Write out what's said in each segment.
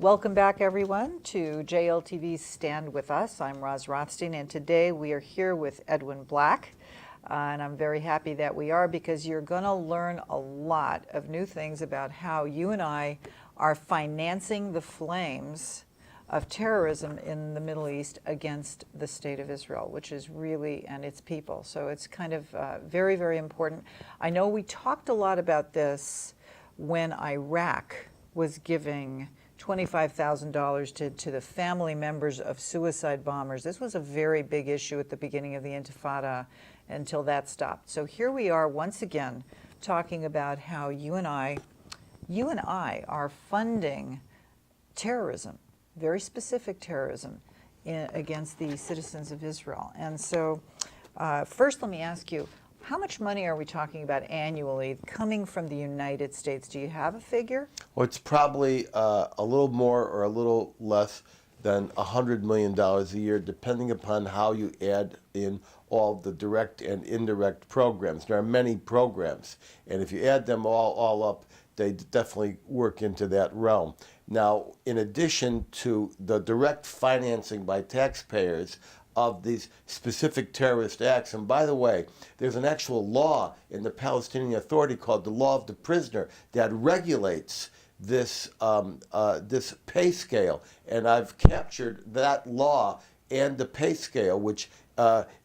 Welcome back, everyone, to JLTV's Stand With Us. I'm Roz Rothstein, and today we are here with Edwin Black. And I'm very happy that we are, because you're going to learn a lot of new things about how you and I are financing the flames of terrorism in the Middle East against the state of Israel, which is really, and its people. So it's kind of very, very important. I know we talked a lot about this when Iraq was giving $25,000 to the family members of suicide bombers. This was a very big issue at the beginning of the Intifada until that stopped. So here we are once again talking about how you and I are funding terrorism, very specific terrorism against the citizens of Israel. And so first let me ask you, how much money are we talking about annually coming from the United States? Do you have a figure? Well, it's probably a little more or a little less than $100 million a year, depending upon how you add in all the direct and indirect programs. There are many programs, and if you add them all up, they definitely work into that realm. Now, in addition to the direct financing by taxpayers of these specific terrorist acts. And by the way, there's an actual law in the Palestinian Authority called the Law of the Prisoner that regulates this this pay scale. And I've captured that law and the pay scale, which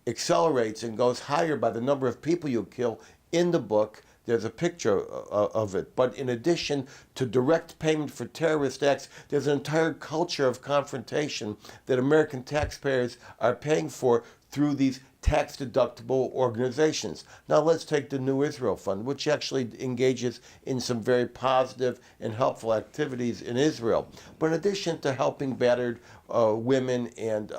accelerates and goes higher by the number of people you kill in the book. There's a picture of it. But in addition to direct payment for terrorist acts, there's an entire culture of confrontation that American taxpayers are paying for through these tax-deductible organizations. Now let's take the New Israel Fund, which actually engages in some very positive and helpful activities in Israel. But in addition to helping battered women and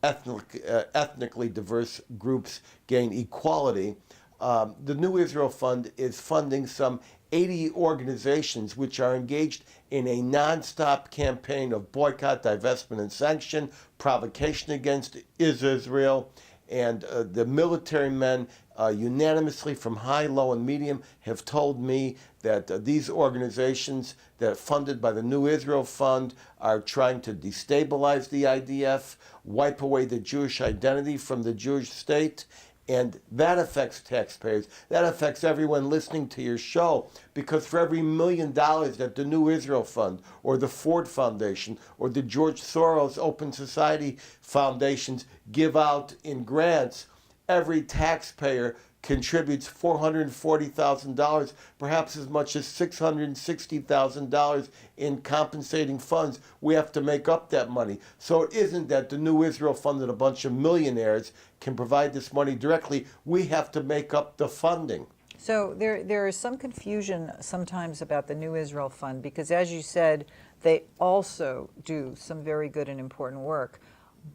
ethnically diverse groups gain equality, the New Israel Fund is funding some 80 organizations which are engaged in a nonstop campaign of boycott, divestment, and sanction, provocation against Israel. And the military men unanimously from high, low, and medium have told me that these organizations that are funded by the New Israel Fund are trying to destabilize the IDF, wipe away the Jewish identity from the Jewish state. And that affects taxpayers. That affects everyone listening to your show, because for every $1 million that the New Israel Fund or the Ford Foundation or the George Soros Open Society Foundations give out in grants, every taxpayer contributes $440,000, perhaps as much as $660,000 in compensating funds. We have to make up that money. So it isn't that the New Israel Fund and a bunch of millionaires can provide this money directly. We have to make up the funding. So there is some confusion sometimes about the New Israel Fund, because as you said, they also do some very good and important work.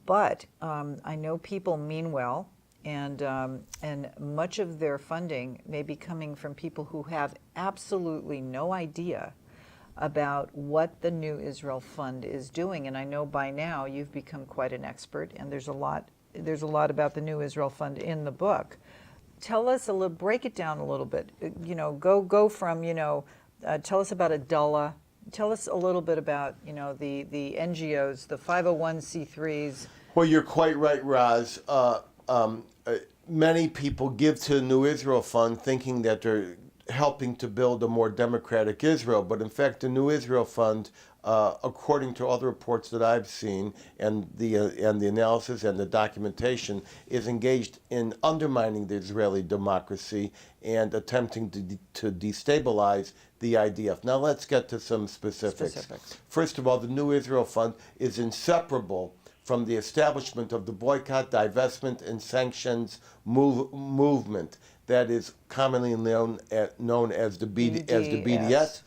But I know people mean well, and much of their funding may be coming from people who have absolutely no idea about what the New Israel Fund is doing. And I know by now you've become quite an expert, and there's a lot about the New Israel Fund in the book. Tell us a little, break it down a little bit. Go from tell us about Adullah. Tell us a little bit about the NGOs, the 501c3s. Well, you're quite right, Roz. Many people give to the New Israel Fund thinking that they're helping to build a more democratic Israel, but in fact the New Israel Fund, according to other reports that I've seen and the analysis and the documentation, is engaged in undermining the Israeli democracy and attempting to destabilize the IDF. Now let's get to some specifics. First of all, the New Israel Fund is inseparable from the establishment of the boycott, divestment, and sanctions movement that is commonly known as the BDS.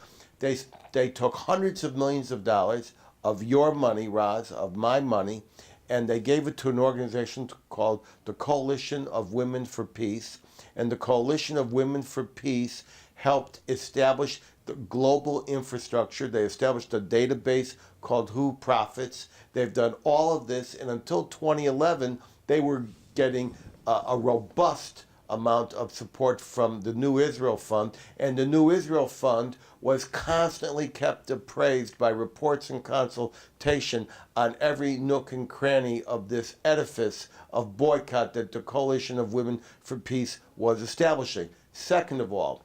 They took hundreds of millions of dollars of your money, Roz, of my money, and they gave it to an organization called the Coalition of Women for Peace. And the Coalition of Women for Peace helped establish the global infrastructure. They established a database called Who Profits. They've done all of this, and until 2011, they were getting a robust amount of support from the New Israel Fund, and the New Israel Fund was constantly kept appraised by reports and consultation on every nook and cranny of this edifice of boycott that the Coalition of Women for Peace was establishing. Second of all,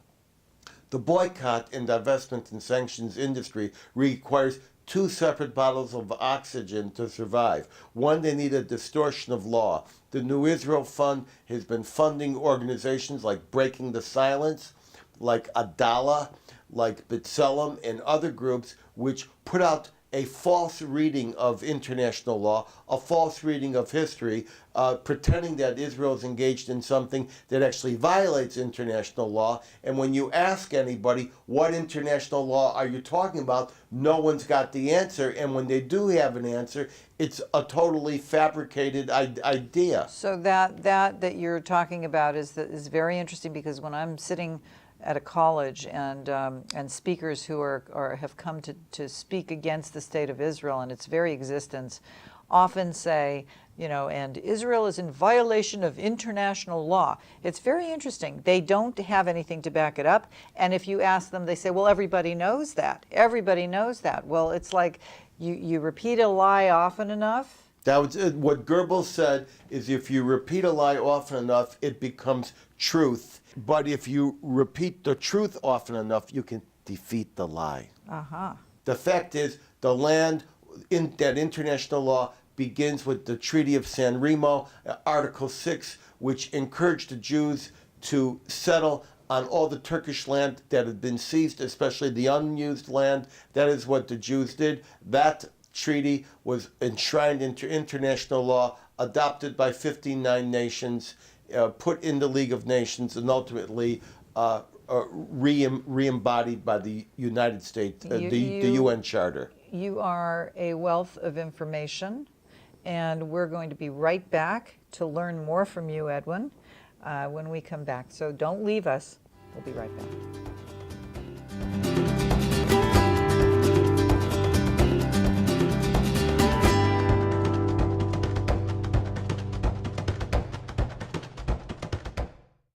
the boycott and divestment and sanctions industry requires two separate bottles of oxygen to survive. One, they need a distortion of law. The New Israel Fund has been funding organizations like Breaking the Silence, like Adala, like B'Tselem, and other groups which put out a false reading of international law, a false reading of history, pretending that Israel is engaged in something that actually violates international law. And when you ask anybody, what international law are you talking about, no one's got the answer. And when they do have an answer, it's a totally fabricated idea. So that you're talking about is very interesting, because when I'm sitting at a college and speakers who have come to speak against the state of Israel and its very existence often say, and Israel is in violation of international law. It's very interesting. They don't have anything to back it up. And if you ask them, they say, well, everybody knows that. Everybody knows that. Well, it's like you repeat a lie often enough. That was what Goebbels said, is if you repeat a lie often enough, it becomes truth. But if you repeat the truth often enough, you can defeat the lie. Uh-huh. The fact is, the land in that international law begins with the Treaty of San Remo, Article 6, which encouraged the Jews to settle on all the Turkish land that had been seized, especially the unused land. That is what the Jews did. That treaty was enshrined into international law, adopted by 59 nations, put in the League of Nations, and ultimately re-embodied by the United States, the UN Charter. You are a wealth of information, and we're going to be right back to learn more from you, Edwin, when we come back. So don't leave us. We'll be right back.